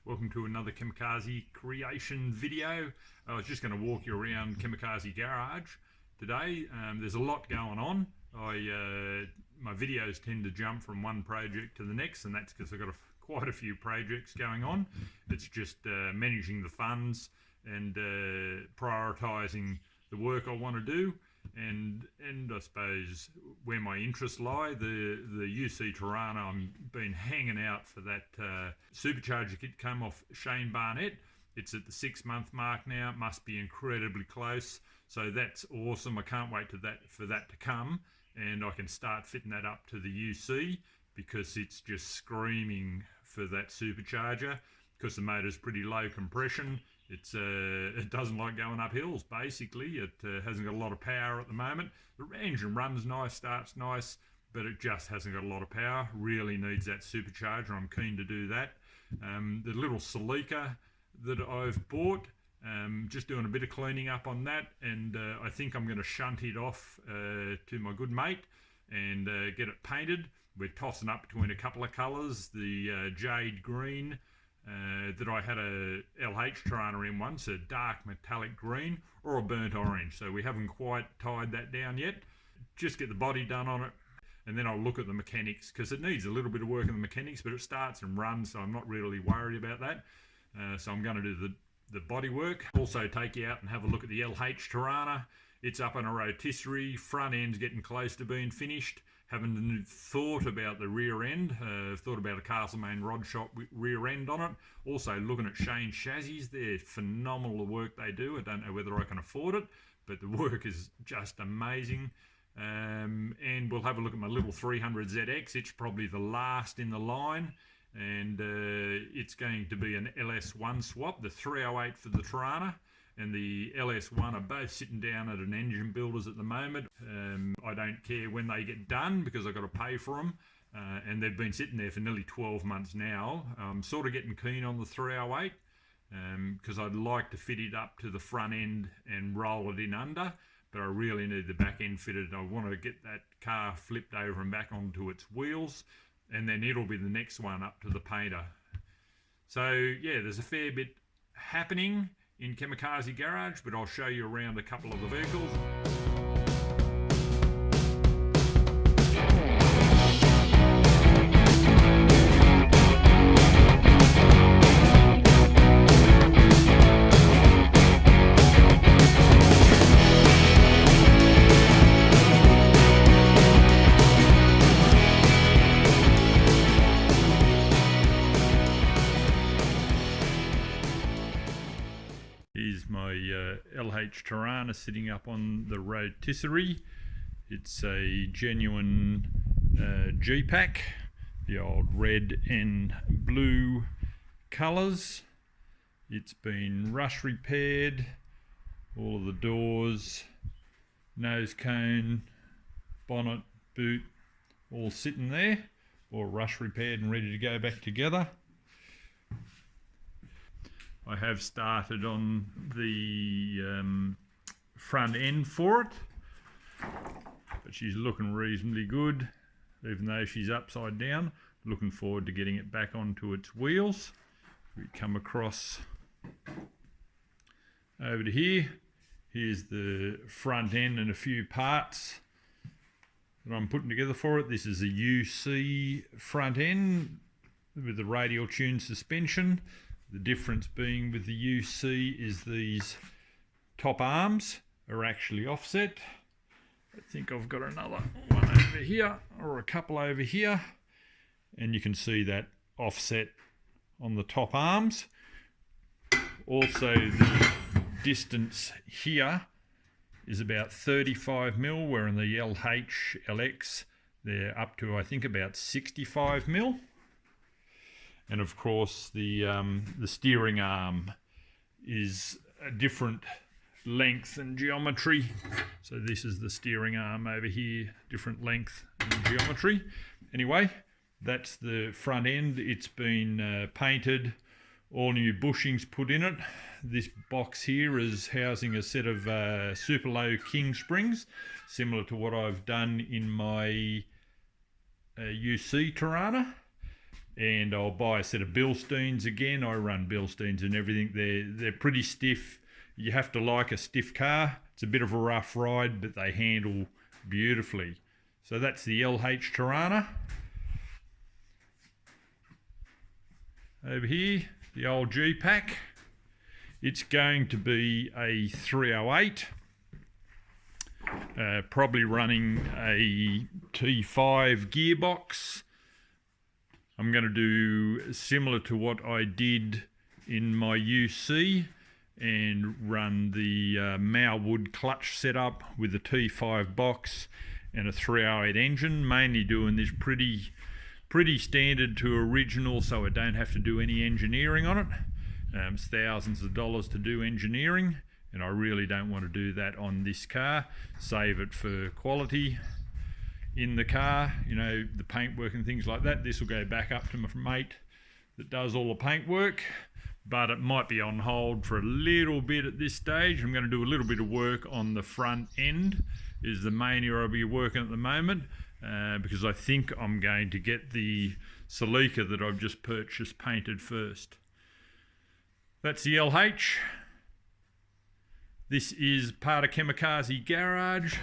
Welcome to another Kamicarz Creation video. I was just going to walk you around Kamicarz Garage today. There's a lot going on. My videos tend to jump from one project to the next, and that's because I've got quite a few projects going on. It's just managing the funds and prioritising the work I want to do, and I suppose where my interests lie. The UC Torana, I've been hanging out for that supercharger kit come off Shane Barnett. It's at the 6-month mark now. It must be incredibly close, so that's awesome. I can't wait for that to come, and I can start fitting that up to the UC because it's just screaming for that supercharger because the motor's pretty low compression. It doesn't like going up hills, basically. It hasn't got a lot of power at the moment. The engine runs nice, starts nice, but it just hasn't got a lot of power. Really needs that supercharger. I'm keen to do that. The little Celica that I've bought, just doing a bit of cleaning up on that, and I think I'm going to shunt it off to my good mate and get it painted. We're tossing up between a couple of colours, the jade green, that I had a LH Torana in once, a dark metallic green, or a burnt orange. So we haven't quite tied that down yet. Just get the body done on it, and then I'll look at the mechanics, because it needs a little bit of work in the mechanics, but it starts and runs, so I'm not really worried about that. So I'm going to do the body work. Also take you out and have a look at the LH Torana. It's up on a rotisserie, front end's getting close to being finished. Haven't thought about the rear end, thought about a Castlemaine rod shop rear end on it. Also looking at Shane's chassis, they're phenomenal the work they do. I don't know whether I can afford it, but the work is just amazing. And we'll have a look at my little 300ZX. It's probably the last in the line, and it's going to be an LS1 swap, the 308 for the Torana and the LS1 are both sitting down at an engine builder's at the moment. I don't care when they get done because I've got to pay for them, and they've been sitting there for nearly 12 months now. I'm sort of getting keen on the 308 because I'd like to fit it up to the front end and roll it in under, but I really need the back end fitted. I want to get that car flipped over and back onto its wheels, and then it'll be the next one up to the painter. So yeah, there's a fair bit happening in Kamicarz Garage, but I'll show you around a couple of the vehicles. Here's my LH Torana sitting up on the rotisserie. It's a genuine G-Pack, the old red and blue colours. It's been rust repaired, all of the doors, nose cone, bonnet, boot, all sitting there, all rust repaired and ready to go back together. I have started on the front end for it, but she's looking reasonably good, even though she's upside down. Looking forward to getting it back onto its wheels. We come across over to here. Here's the front end and a few parts that I'm putting together for it. This is a UC front end with the radial tune suspension. The difference being with the UC is these top arms are actually offset. I think I've got another one over here, or a couple over here, and you can see that offset on the top arms. Also the distance here is about 35mm, where in the LH, LX they're up to I think about 65mm. And of course the steering arm is a different length and geometry. So this is the steering arm over here, different length and geometry. Anyway, that's the front end. It's been painted, all new bushings put in it. This box here is housing a set of super low king springs, similar to what I've done in my UC Torana. and I'll buy a set of Bilsteins again. I run Bilsteins and everything. They're pretty stiff. You have to like a stiff car. It's a bit of a rough ride, but they handle beautifully. So that's the LH Torana. Over here, the old G-Pack. It's going to be a 308. Probably running a T5 gearbox. I'm going to do similar to what I did in my UC and run the Malwood clutch setup with a T5 box and a 308 engine, mainly doing this pretty standard to original, so I don't have to do any engineering on it. It's thousands of dollars to do engineering, and I really don't want to do that on this car. Save it for quality in the car, you know, the paintwork and things like that. This will go back up to my mate that does all the paintwork, but it might be on hold for a little bit at this stage. I'm going to do a little bit of work on the front end, is the main area I'll be working at the moment, because I think I'm going to get the Celica that I've just purchased painted first. That's the LH. This is part of Kamicarz Garage.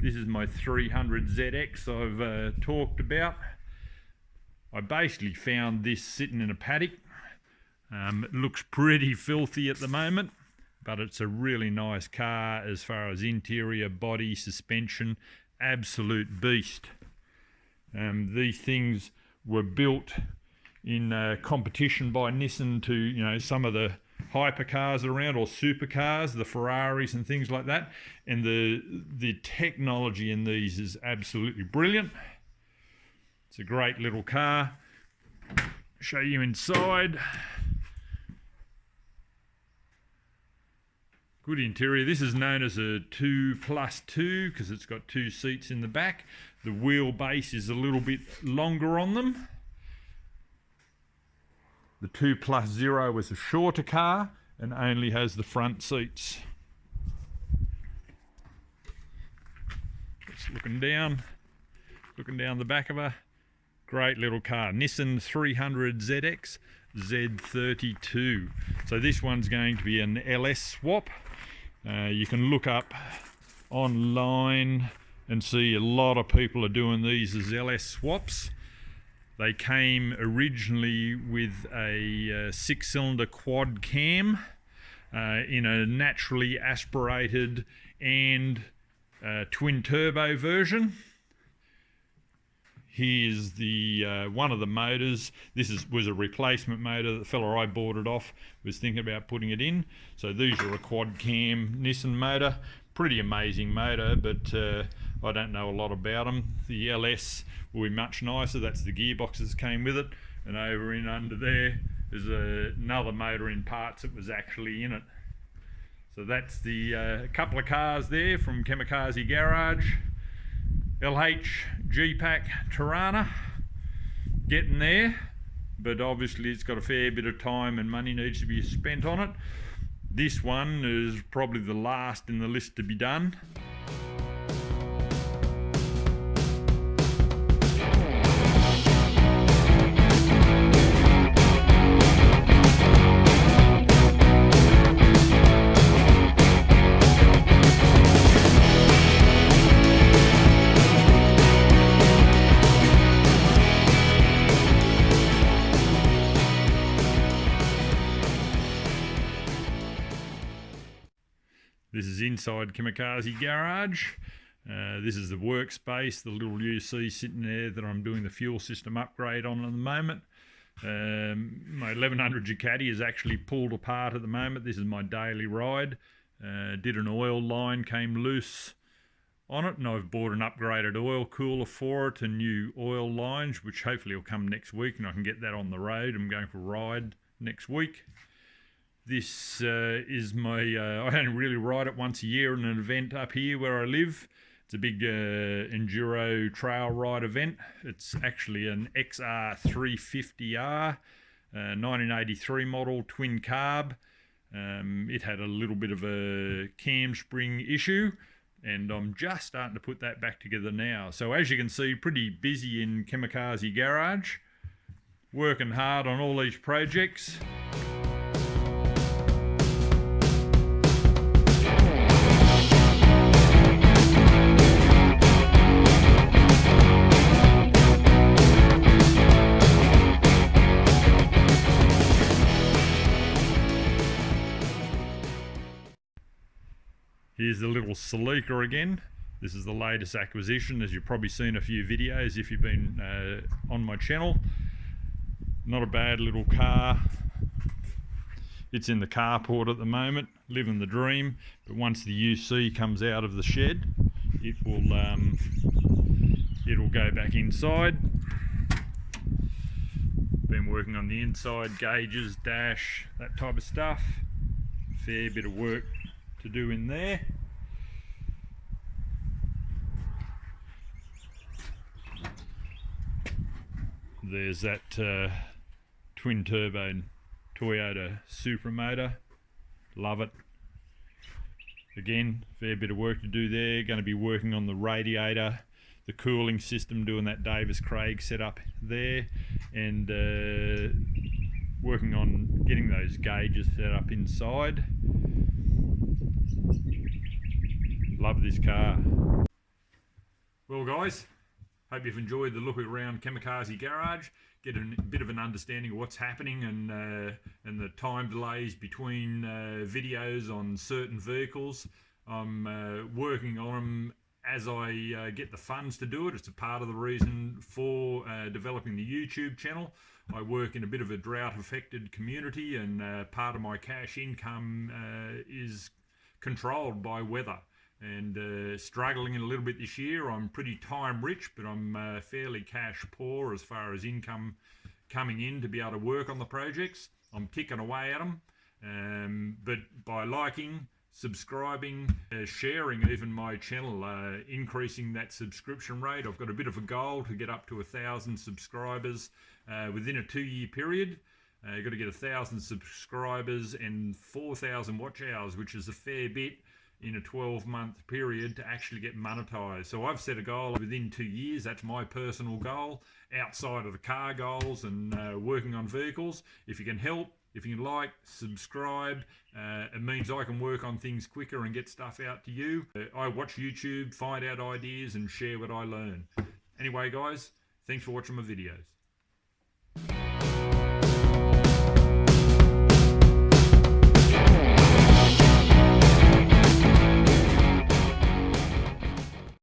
This is my 300ZX I've talked about. I basically found this sitting in a paddock. It looks pretty filthy at the moment, but it's a really nice car as far as interior, body, suspension, absolute beast. These things were built in competition by Nissan to, you know, some of the hypercars around, or supercars, the Ferraris and things like that, and the technology in these is absolutely brilliant. It's a great little car. Show you inside. Good interior. This is known as a 2+2 because it's got 2 seats in the back. The wheelbase is a little bit longer on them. The 2+0 was a shorter car and only has the front seats. Just looking down the back of her. Great little car. Nissan 300ZX Z32. So this one's going to be an LS swap. You can look up online and see a lot of people are doing these as LS swaps. They came originally with a 6-cylinder quad cam in a naturally aspirated and twin turbo version. Here's the one of the motors. This was a replacement motor. The fella I bought it off was thinking about putting it in. So these are a quad cam Nissan motor. Pretty amazing motor, but I don't know a lot about them. The LS will be much nicer. That's the gearboxes came with it, and over in under there is another motor in parts that was actually in it. So that's the couple of cars there from Kamicarz Garage. LH, G-Pack, Torana, getting there, but obviously it's got a fair bit of time and money needs to be spent on it. This one is probably the last in the list to be done. This is inside Kamicarz Garage. This is the workspace, the little UC sitting there that I'm doing the fuel system upgrade on at the moment. My 1100 Ducati is actually pulled apart at the moment. This is my daily ride. Did an oil line, came loose on it, and I've bought an upgraded oil cooler for it and new oil lines, which hopefully will come next week and I can get that on the road. I'm going for a ride next week. This is my, I only really ride it once a year in an event up here where I live. It's a big enduro trail ride event. It's actually an XR350R, 1983 model, twin carb. It had a little bit of a cam spring issue, and I'm just starting to put that back together now. So as you can see, pretty busy in Kamicarz Garage, working hard on all these projects. Here's the little Celica again. This is the latest acquisition, as you've probably seen a few videos if you've been on my channel. Not a bad little car. It's in the carport at the moment, living the dream. But once the UC comes out of the shed, it'll go back inside. Been working on the inside, gauges, dash, that type of stuff. Fair bit of work to do in there. There's that twin turbo Toyota Supra motor. Love it. Again, fair bit of work to do there. Going to be working on the radiator, the cooling system, doing that Davis Craig setup there, and working on getting those gauges set up inside. Love this car. Well guys, hope you've enjoyed the look around Kamicarz Garage, get a bit of an understanding of what's happening and the time delays between videos on certain vehicles. I'm working on them as I get the funds to do it. It's a part of the reason for developing the YouTube channel. I work in a bit of a drought affected community, and part of my cash income is controlled by weather. And struggling a little bit this year. I'm pretty time rich, but I'm fairly cash poor as far as income coming in to be able to work on the projects. I'm ticking away at them, but by liking, subscribing, sharing even my channel, increasing that subscription rate. I've got a bit of a goal to get up to 1,000 subscribers within a 2-year period. You've got to get 1,000 subscribers and 4,000 watch hours, which is a fair bit in a 12-month period to actually get monetized. So I've set a goal within 2 years. That's my personal goal, outside of the car goals and working on vehicles. If you can help, if you can like, subscribe, it means I can work on things quicker and get stuff out to you. I watch YouTube, find out ideas and share what I learn. Anyway guys, thanks for watching my videos.